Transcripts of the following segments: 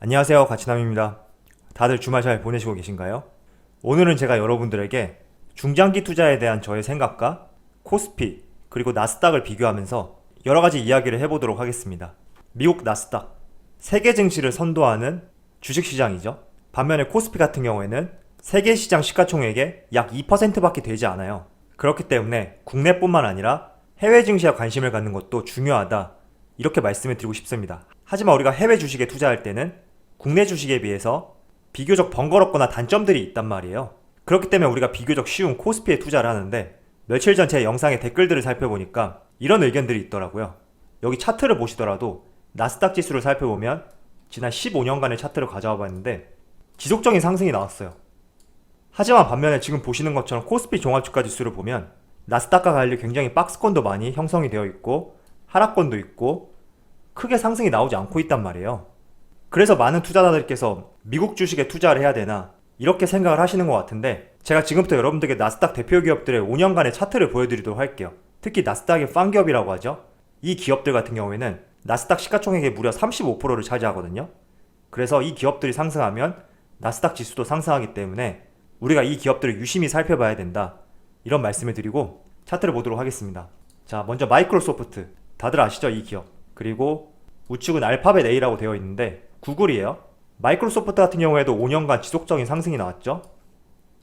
안녕하세요, 가치남입니다. 다들 주말 잘 보내시고 계신가요? 오늘은 제가 여러분들에게 중장기 투자에 대한 저의 생각과 코스피 그리고 나스닥을 비교하면서 여러가지 이야기를 해보도록 하겠습니다. 미국 나스닥, 세계 증시를 선도하는 주식시장이죠. 반면에 코스피 같은 경우에는 세계 시장 시가총액의 약 2%밖에 되지 않아요. 그렇기 때문에 국내뿐만 아니라 해외 증시에 관심을 갖는 것도 중요하다, 이렇게 말씀을 드리고 싶습니다. 하지만 우리가 해외 주식에 투자할 때는 국내 주식에 비해서 비교적 번거롭거나 단점들이 있단 말이에요. 그렇기 때문에 우리가 비교적 쉬운 코스피에 투자를 하는데, 며칠 전 제 영상의 댓글들을 살펴보니까 이런 의견들이 있더라고요. 여기 차트를 보시더라도 나스닥 지수를 살펴보면 지난 15년간의 차트를 가져와 봤는데 지속적인 상승이 나왔어요. 하지만 반면에 지금 보시는 것처럼 코스피 종합주가 지수를 보면 나스닥과 달리 굉장히 박스권도 많이 형성이 되어 있고 하락권도 있고 크게 상승이 나오지 않고 있단 말이에요. 그래서 많은 투자자들께서 미국 주식에 투자를 해야 되나, 이렇게 생각을 하시는 것 같은데, 제가 지금부터 여러분들에게 나스닥 대표 기업들의 5년간의 차트를 보여드리도록 할게요. 특히 나스닥의 팡기업이라고 하죠. 이 기업들 같은 경우에는 나스닥 시가총액의 무려 35%를 차지하거든요. 그래서 이 기업들이 상승하면 나스닥 지수도 상승하기 때문에 우리가 이 기업들을 유심히 살펴봐야 된다, 이런 말씀을 드리고 차트를 보도록 하겠습니다. 자, 먼저 마이크로소프트, 다들 아시죠? 이 기업. 그리고 우측은 알파벳 A라고 되어 있는데 구글이에요. 마이크로소프트 같은 경우에도 5년간 지속적인 상승이 나왔죠.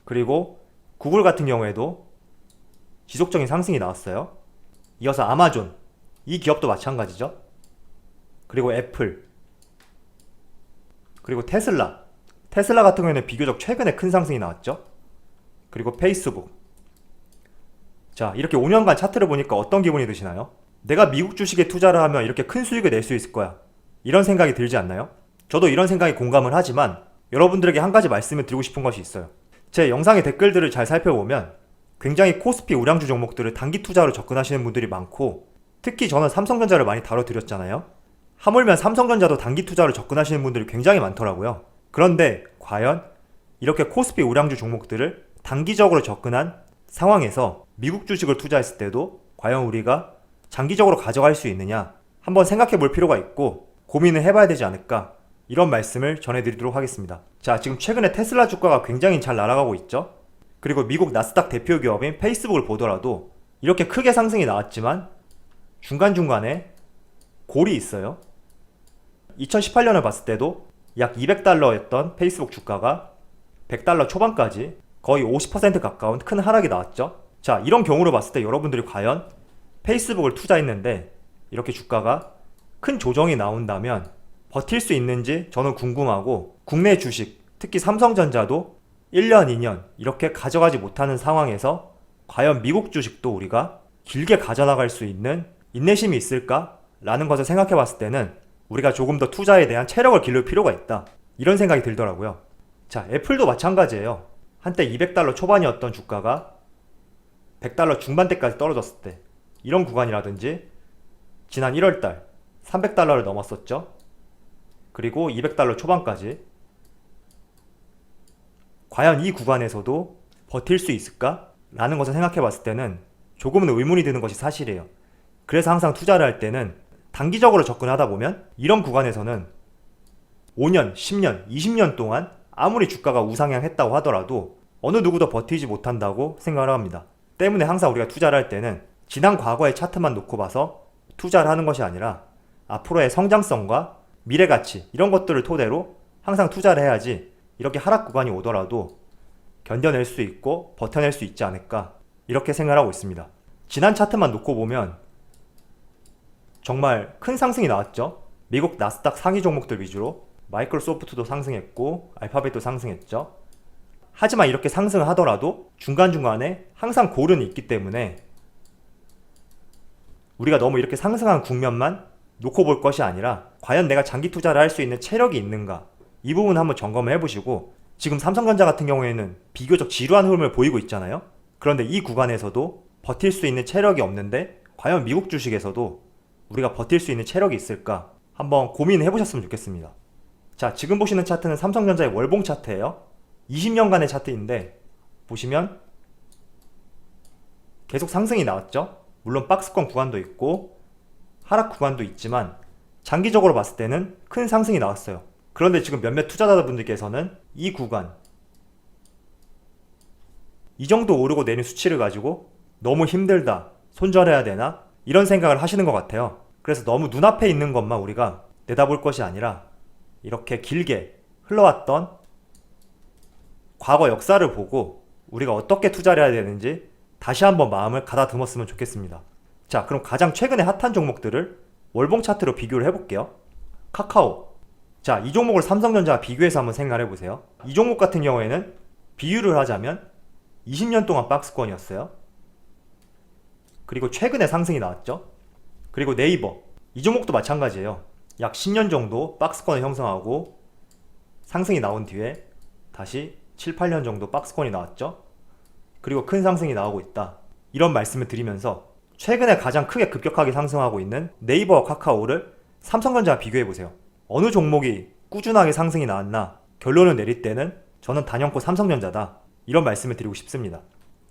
그리고 구글 같은 경우에도 지속적인 상승이 나왔어요. 이어서 아마존, 이 기업도 마찬가지죠. 그리고 애플, 그리고 테슬라 같은 경우에는 비교적 최근에 큰 상승이 나왔죠. 그리고 페이스북. 자, 이렇게 5년간 차트를 보니까 어떤 기분이 드시나요? 내가 미국 주식에 투자를 하면 이렇게 큰 수익을 낼 수 있을 거야, 이런 생각이 들지 않나요? 저도 이런 생각에 공감을 하지만 여러분들에게 한 가지 말씀을 드리고 싶은 것이 있어요. 제 영상의 댓글들을 잘 살펴보면 굉장히 코스피 우량주 종목들을 단기 투자로 접근하시는 분들이 많고, 특히 저는 삼성전자를 많이 다뤄드렸잖아요. 하물며 삼성전자도 단기 투자로 접근하시는 분들이 굉장히 많더라고요. 그런데 과연 이렇게 코스피 우량주 종목들을 단기적으로 접근한 상황에서 미국 주식을 투자했을 때도 과연 우리가 장기적으로 가져갈 수 있느냐, 한번 생각해 볼 필요가 있고 고민을 해봐야 되지 않을까, 이런 말씀을 전해드리도록 하겠습니다. 자, 지금 최근에 테슬라 주가가 굉장히 잘 날아가고 있죠. 그리고 미국 나스닥 대표 기업인 페이스북을 보더라도 이렇게 크게 상승이 나왔지만 중간중간에 골이 있어요. 2018년을 봤을 때도 약 200달러였던 페이스북 주가가 100달러 초반까지 거의 50% 가까운 큰 하락이 나왔죠. 자, 이런 경우로 봤을 때 여러분들이 과연 페이스북을 투자했는데 이렇게 주가가 큰 조정이 나온다면 버틸 수 있는지 저는 궁금하고, 국내 주식, 특히 삼성전자도 1년, 2년 이렇게 가져가지 못하는 상황에서 과연 미국 주식도 우리가 길게 가져나갈 수 있는 인내심이 있을까? 라는 것을 생각해 봤을 때는 우리가 조금 더 투자에 대한 체력을 기를 필요가 있다, 이런 생각이 들더라고요. 자, 애플도 마찬가지예요. 한때 200달러 초반이었던 주가가 100달러 중반대까지 떨어졌을 때, 이런 구간이라든지 지난 1월달 300달러를 넘었었죠. 그리고 200달러 초반까지. 과연 이 구간에서도 버틸 수 있을까? 라는 것을 생각해 봤을 때는 조금은 의문이 드는 것이 사실이에요. 그래서 항상 투자를 할 때는 단기적으로 접근하다 보면 이런 구간에서는 5년, 10년, 20년 동안 아무리 주가가 우상향했다고 하더라도 어느 누구도 버티지 못한다고 생각을 합니다. 때문에 항상 우리가 투자를 할 때는 지난 과거의 차트만 놓고 봐서 투자를 하는 것이 아니라 앞으로의 성장성과 미래가치, 이런 것들을 토대로 항상 투자를 해야지 이렇게 하락 구간이 오더라도 견뎌낼 수 있고 버텨낼 수 있지 않을까, 이렇게 생각하고 있습니다. 지난 차트만 놓고 보면 정말 큰 상승이 나왔죠. 미국 나스닥 상위 종목들 위주로 마이크로소프트도 상승했고 알파벳도 상승했죠. 하지만 이렇게 상승을 하더라도 중간중간에 항상 골은 있기 때문에 우리가 너무 이렇게 상승한 국면만 놓고 볼 것이 아니라 과연 내가 장기 투자를 할 수 있는 체력이 있는가, 이 부분 한번 점검을 해보시고, 지금 삼성전자 같은 경우에는 비교적 지루한 흐름을 보이고 있잖아요. 그런데 이 구간에서도 버틸 수 있는 체력이 없는데 과연 미국 주식에서도 우리가 버틸 수 있는 체력이 있을까, 한번 고민해 보셨으면 좋겠습니다. 자, 지금 보시는 차트는 삼성전자의 월봉 차트예요. 20년간의 차트인데 보시면 계속 상승이 나왔죠. 물론 박스권 구간도 있고 하락 구간도 있지만 장기적으로 봤을 때는 큰 상승이 나왔어요. 그런데 지금 몇몇 투자자분들께서는 이 구간, 이 정도 오르고 내린 수치를 가지고 너무 힘들다, 손절해야 되나? 이런 생각을 하시는 것 같아요. 그래서 너무 눈앞에 있는 것만 우리가 내다볼 것이 아니라 이렇게 길게 흘러왔던 과거 역사를 보고 우리가 어떻게 투자를 해야 되는지 다시 한번 마음을 가다듬었으면 좋겠습니다. 자, 그럼 가장 최근에 핫한 종목들을 월봉 차트로 비교를 해볼게요. 카카오. 자, 이 종목을 삼성전자와 비교해서 한번 생각을 해보세요. 이 종목 같은 경우에는 비유를 하자면 20년 동안 박스권이었어요. 그리고 최근에 상승이 나왔죠. 그리고 네이버. 이 종목도 마찬가지예요. 약 10년 정도 박스권을 형성하고 상승이 나온 뒤에 다시 7, 8년 정도 박스권이 나왔죠. 그리고 큰 상승이 나오고 있다. 이런 말씀을 드리면서 최근에 가장 크게 급격하게 상승하고 있는 네이버와 카카오를 삼성전자와 비교해보세요. 어느 종목이 꾸준하게 상승이 나왔나 결론을 내릴 때는 저는 단연코 삼성전자다. 이런 말씀을 드리고 싶습니다.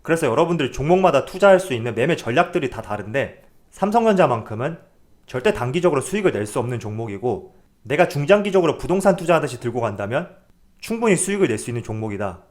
그래서 여러분들이 종목마다 투자할 수 있는 매매 전략들이 다 다른데 삼성전자만큼은 절대 단기적으로 수익을 낼 수 없는 종목이고 내가 중장기적으로 부동산 투자하듯이 들고 간다면 충분히 수익을 낼 수 있는 종목이다.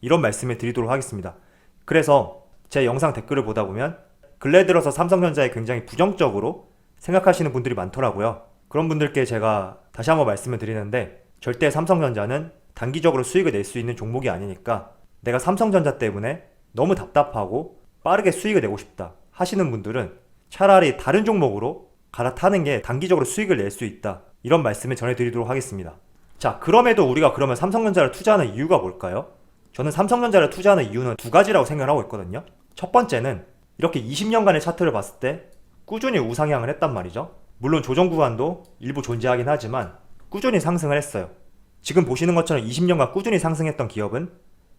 이런 말씀을 드리도록 하겠습니다. 그래서 제 영상 댓글을 보다 보면 근래 들어서 삼성전자에 굉장히 부정적으로 생각하시는 분들이 많더라고요. 그런 분들께 제가 다시 한번 말씀을 드리는데 절대 삼성전자는 단기적으로 수익을 낼 수 있는 종목이 아니니까 내가 삼성전자 때문에 너무 답답하고 빠르게 수익을 내고 싶다 하시는 분들은 차라리 다른 종목으로 갈아타는 게 단기적으로 수익을 낼 수 있다. 이런 말씀을 전해드리도록 하겠습니다. 자, 그럼에도 우리가 그러면 삼성전자를 투자하는 이유가 뭘까요? 저는 삼성전자를 투자하는 이유는 두 가지라고 생각을 하고 있거든요. 첫 번째는 이렇게 20년간의 차트를 봤을 때 꾸준히 우상향을 했단 말이죠. 물론 조정 구간도 일부 존재하긴 하지만 꾸준히 상승을 했어요. 지금 보시는 것처럼 20년간 꾸준히 상승했던 기업은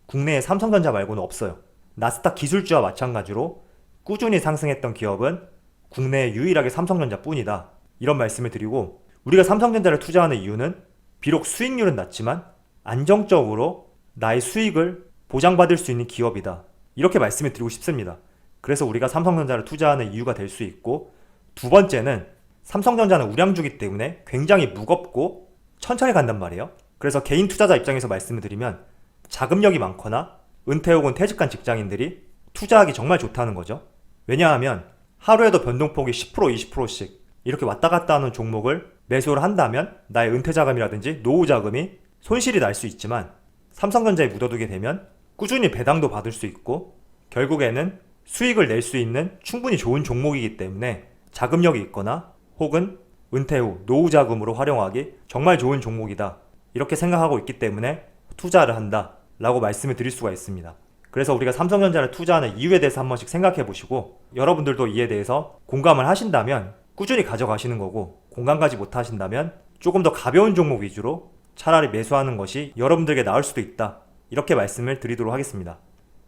국내에 삼성전자 말고는 없어요. 나스닥 기술주와 마찬가지로 꾸준히 상승했던 기업은 국내에 유일하게 삼성전자 뿐이다. 이런 말씀을 드리고 우리가 삼성전자를 투자하는 이유는 비록 수익률은 낮지만 안정적으로 나의 수익을 보장받을 수 있는 기업이다. 이렇게 말씀을 드리고 싶습니다. 그래서 우리가 삼성전자를 투자하는 이유가 될 수 있고 두 번째는 삼성전자는 우량주기 때문에 굉장히 무겁고 천천히 간단 말이에요. 그래서 개인 투자자 입장에서 말씀을 드리면 자금력이 많거나 은퇴 혹은 퇴직한 직장인들이 투자하기 정말 좋다는 거죠. 왜냐하면 하루에도 변동폭이 10%, 20%씩 이렇게 왔다 갔다 하는 종목을 매수를 한다면 나의 은퇴 자금이라든지 노후 자금이 손실이 날 수 있지만 삼성전자에 묻어두게 되면 꾸준히 배당도 받을 수 있고 결국에는 수익을 낼 수 있는 충분히 좋은 종목이기 때문에 자금력이 있거나 혹은 은퇴 후 노후 자금으로 활용하기 정말 좋은 종목이다. 이렇게 생각하고 있기 때문에 투자를 한다 라고 말씀을 드릴 수가 있습니다. 그래서 우리가 삼성전자를 투자하는 이유에 대해서 한 번씩 생각해 보시고 여러분들도 이에 대해서 공감을 하신다면 꾸준히 가져가시는 거고 공감 가지 못하신다면 조금 더 가벼운 종목 위주로 차라리 매수하는 것이 여러분들에게 나을 수도 있다. 이렇게 말씀을 드리도록 하겠습니다.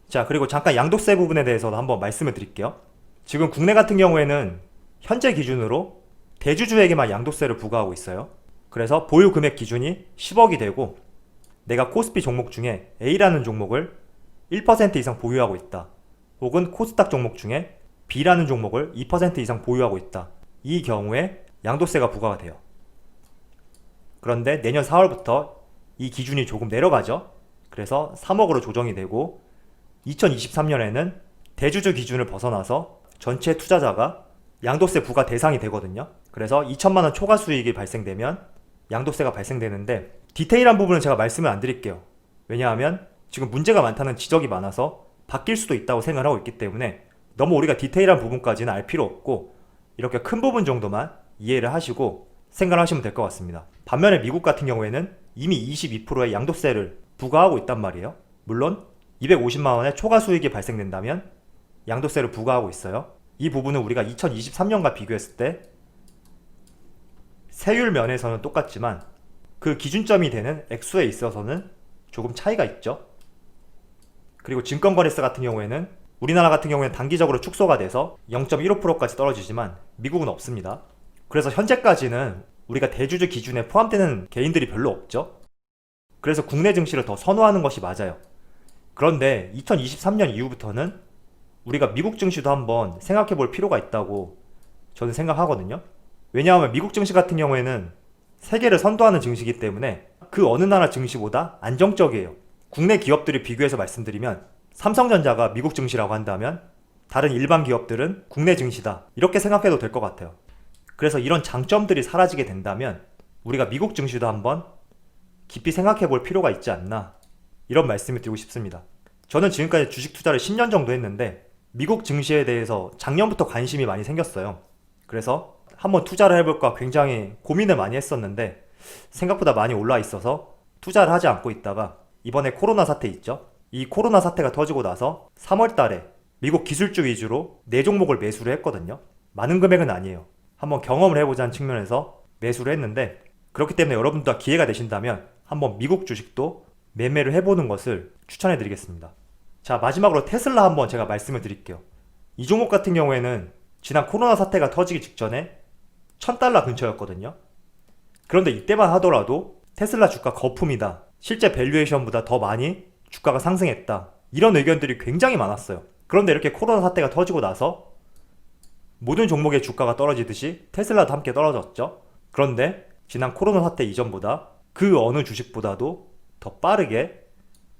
자, 그리고 잠깐 양도세 부분에 대해서도 한번 말씀을 드릴게요. 지금 국내 같은 경우에는 현재 기준으로 대주주에게만 양도세를 부과하고 있어요. 그래서 보유 금액 기준이 10억이 되고 내가 코스피 종목 중에 A라는 종목을 1% 이상 보유하고 있다. 혹은 코스닥 종목 중에 B라는 종목을 2% 이상 보유하고 있다. 이 경우에 양도세가 부과가 돼요. 그런데 내년 4월부터 이 기준이 조금 내려가죠. 그래서 3억으로 조정이 되고 2023년에는 대주주 기준을 벗어나서 전체 투자자가 양도세 부과 대상이 되거든요. 그래서 2천만원 초과 수익이 발생되면 양도세가 발생되는데 디테일한 부분은 제가 말씀을 안 드릴게요. 왜냐하면 지금 문제가 많다는 지적이 많아서 바뀔 수도 있다고 생각을 하고 있기 때문에 너무 우리가 디테일한 부분까지는 알 필요 없고 이렇게 큰 부분 정도만 이해를 하시고 생각을 하시면 될 것 같습니다. 반면에 미국 같은 경우에는 이미 22%의 양도세를 부과하고 있단 말이에요. 물론 250만원의 초과 수익이 발생된다면 양도세를 부과하고 있어요. 이 부분은 우리가 2023년과 비교했을 때 세율 면에서는 똑같지만 그 기준점이 되는 액수에 있어서는 조금 차이가 있죠. 그리고 증권거래세 같은 경우에는 우리나라 같은 경우에는 단기적으로 축소가 돼서 0.15%까지 떨어지지만 미국은 없습니다. 그래서 현재까지는 우리가 대주주 기준에 포함되는 개인들이 별로 없죠. 그래서 국내 증시를 더 선호하는 것이 맞아요. 그런데 2023년 이후부터는 우리가 미국 증시도 한번 생각해 볼 필요가 있다고 저는 생각하거든요. 왜냐하면 미국 증시 같은 경우에는 세계를 선도하는 증시이기 때문에 그 어느 나라 증시보다 안정적이에요. 국내 기업들이 비교해서 말씀드리면 삼성전자가 미국 증시라고 한다면 다른 일반 기업들은 국내 증시다. 이렇게 생각해도 될 것 같아요. 그래서 이런 장점들이 사라지게 된다면 우리가 미국 증시도 한번 깊이 생각해 볼 필요가 있지 않나, 이런 말씀을 드리고 싶습니다. 저는 지금까지 주식 투자를 10년 정도 했는데 미국 증시에 대해서 작년부터 관심이 많이 생겼어요. 그래서 한번 투자를 해볼까 굉장히 고민을 많이 했었는데 생각보다 많이 올라 있어서 투자를 하지 않고 있다가 이번에 코로나 사태 있죠? 이 코로나 사태가 터지고 나서 3월 달에 미국 기술주 위주로 4종목을 매수를 했거든요. 많은 금액은 아니에요. 한번 경험을 해보자는 측면에서 매수를 했는데, 그렇기 때문에 여러분도 기회가 되신다면 한번 미국 주식도 매매를 해보는 것을 추천해 드리겠습니다. 자, 마지막으로 테슬라 한번 제가 말씀을 드릴게요. 이 종목 같은 경우에는 지난 코로나 사태가 터지기 직전에 $1000 근처였거든요. 그런데 이때만 하더라도 테슬라 주가 거품이다, 실제 밸류에이션보다 더 많이 주가가 상승했다, 이런 의견들이 굉장히 많았어요. 그런데 이렇게 코로나 사태가 터지고 나서 모든 종목의 주가가 떨어지듯이 테슬라도 함께 떨어졌죠. 그런데 지난 코로나 사태 이전보다 그 어느 주식보다도 더 빠르게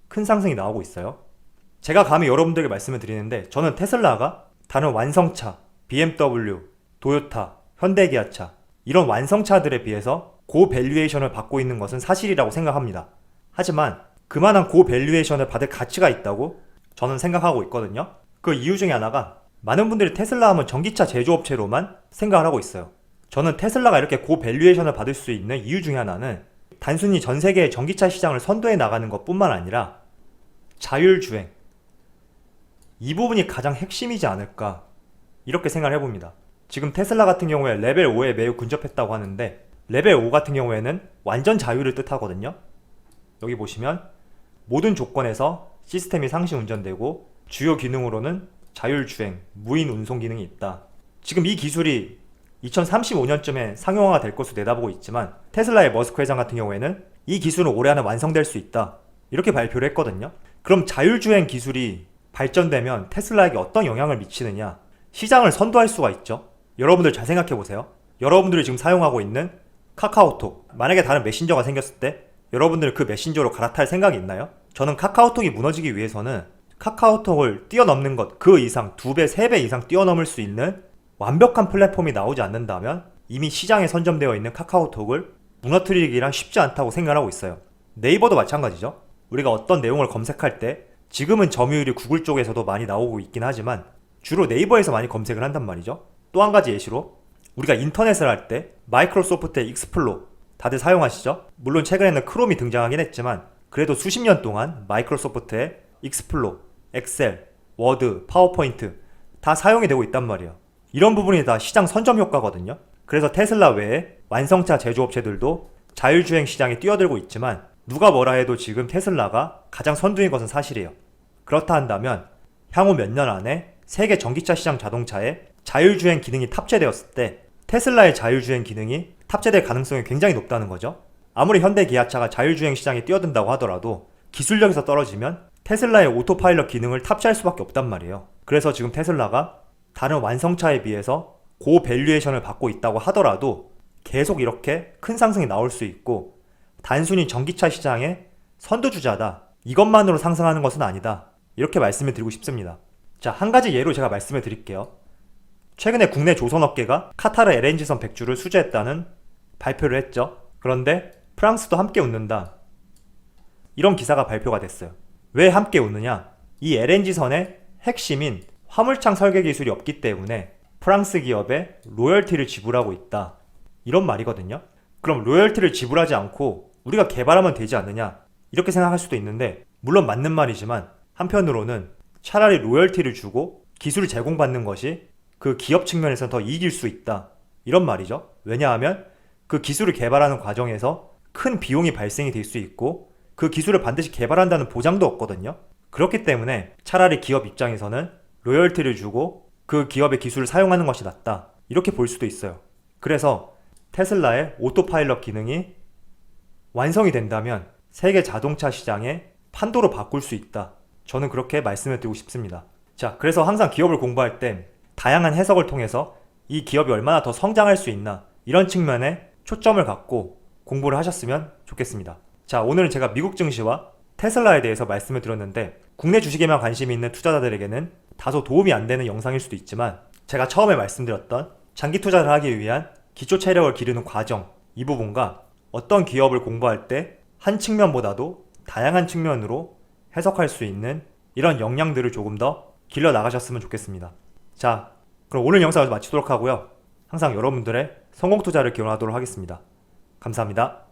큰 상승이 나오고 있어요. 제가 감히 여러분들에게 말씀을 드리는데 저는 테슬라가 다른 완성차, BMW, 도요타, 현대기아차, 이런 완성차들에 비해서 고밸류에이션을 받고 있는 것은 사실이라고 생각합니다. 하지만 그만한 고밸류에이션을 받을 가치가 있다고 저는 생각하고 있거든요. 그 이유 중에 하나가 많은 분들이 테슬라 하면 전기차 제조업체로만 생각을 하고 있어요. 저는 테슬라가 이렇게 고밸류에이션을 받을 수 있는 이유 중에 하나는 단순히 전 세계의 전기차 시장을 선도해 나가는 것 뿐만 아니라 자율주행, 이 부분이 가장 핵심이지 않을까, 이렇게 생각을 해봅니다. 지금 테슬라 같은 경우에 레벨 5에 매우 근접했다고 하는데 레벨 5 같은 경우에는 완전 자유를 뜻하거든요. 여기 보시면 모든 조건에서 시스템이 상시 운전되고 주요 기능으로는 자율주행, 무인 운송 기능이 있다. 지금 이 기술이 2035년쯤에 상용화가 될 것으로 내다보고 있지만 테슬라의 머스크 회장 같은 경우에는 이 기술은 올해 안에 완성될 수 있다, 이렇게 발표를 했거든요. 그럼 자율주행 기술이 발전되면 테슬라에게 어떤 영향을 미치느냐, 시장을 선도할 수가 있죠. 여러분들 잘 생각해 보세요. 여러분들이 지금 사용하고 있는 카카오톡, 만약에 다른 메신저가 생겼을 때 여러분들 그 메신저로 갈아탈 생각이 있나요? 저는 카카오톡이 무너지기 위해서는 카카오톡을 뛰어넘는 것, 그 이상 2배, 3배 이상 뛰어넘을 수 있는 완벽한 플랫폼이 나오지 않는다면 이미 시장에 선점되어 있는 카카오톡을 무너뜨리기란 쉽지 않다고 생각하고 있어요. 네이버도 마찬가지죠. 우리가 어떤 내용을 검색할 때 지금은 점유율이 구글 쪽에서도 많이 나오고 있긴 하지만 주로 네이버에서 많이 검색을 한단 말이죠. 또 한 가지 예시로 우리가 인터넷을 할 때 마이크로소프트의 익스플로 다들 사용하시죠? 물론 최근에는 크롬이 등장하긴 했지만 그래도 수십 년 동안 마이크로소프트의 익스플로, 엑셀, 워드, 파워포인트 다 사용이 되고 있단 말이에요. 이런 부분이 다 시장 선점 효과거든요. 그래서 테슬라 외에 완성차 제조업체들도 자율주행 시장에 뛰어들고 있지만 누가 뭐라 해도 지금 테슬라가 가장 선두인 것은 사실이에요. 그렇다 한다면 향후 몇 년 안에 세계 전기차 시장 자동차에 자율주행 기능이 탑재되었을 때 테슬라의 자율주행 기능이 탑재될 가능성이 굉장히 높다는 거죠. 아무리 현대 기아차가 자율주행 시장에 뛰어든다고 하더라도 기술력에서 떨어지면 테슬라의 오토파일럿 기능을 탑재할 수밖에 없단 말이에요. 그래서 지금 테슬라가 다른 완성차에 비해서 고밸류에이션을 받고 있다고 하더라도 계속 이렇게 큰 상승이 나올 수 있고 단순히 전기차 시장의 선두주자다, 이것만으로 상승하는 것은 아니다, 이렇게 말씀을 드리고 싶습니다. 자, 한 가지 예로 제가 말씀을 드릴게요. 최근에 국내 조선업계가 카타르 LNG선 100주를 수주했다는 발표를 했죠. 그런데 프랑스도 함께 웃는다, 이런 기사가 발표가 됐어요. 왜 함께 웃느냐? 이 LNG선의 핵심인 화물창 설계 기술이 없기 때문에 프랑스 기업에 로열티를 지불하고 있다, 이런 말이거든요. 그럼 로열티를 지불하지 않고 우리가 개발하면 되지 않느냐, 이렇게 생각할 수도 있는데 물론 맞는 말이지만 한편으로는 차라리 로열티를 주고 기술을 제공받는 것이 그 기업 측면에서 더 이익일 수 있다, 이런 말이죠. 왜냐하면 그 기술을 개발하는 과정에서 큰 비용이 발생이 될 수 있고 그 기술을 반드시 개발한다는 보장도 없거든요. 그렇기 때문에 차라리 기업 입장에서는 로열티를 주고 그 기업의 기술을 사용하는 것이 낫다, 이렇게 볼 수도 있어요. 그래서 테슬라의 오토파일럿 기능이 완성이 된다면 세계 자동차 시장의 판도로 바꿀 수 있다, 저는 그렇게 말씀을 드리고 싶습니다. 자, 그래서 항상 기업을 공부할 때 다양한 해석을 통해서 이 기업이 얼마나 더 성장할 수 있나, 이런 측면에 초점을 갖고 공부를 하셨으면 좋겠습니다. 자, 오늘은 제가 미국 증시와 테슬라에 대해서 말씀을 드렸는데 국내 주식에만 관심이 있는 투자자들에게는 다소 도움이 안 되는 영상일 수도 있지만 제가 처음에 말씀드렸던 장기 투자를 하기 위한 기초 체력을 기르는 과정, 이 부분과 어떤 기업을 공부할 때 한 측면보다도 다양한 측면으로 해석할 수 있는 이런 역량들을 조금 더 길러 나가셨으면 좋겠습니다. 자, 그럼 오늘 영상을 마치도록 하고요. 항상 여러분들의 성공 투자를 기원하도록 하겠습니다. 감사합니다.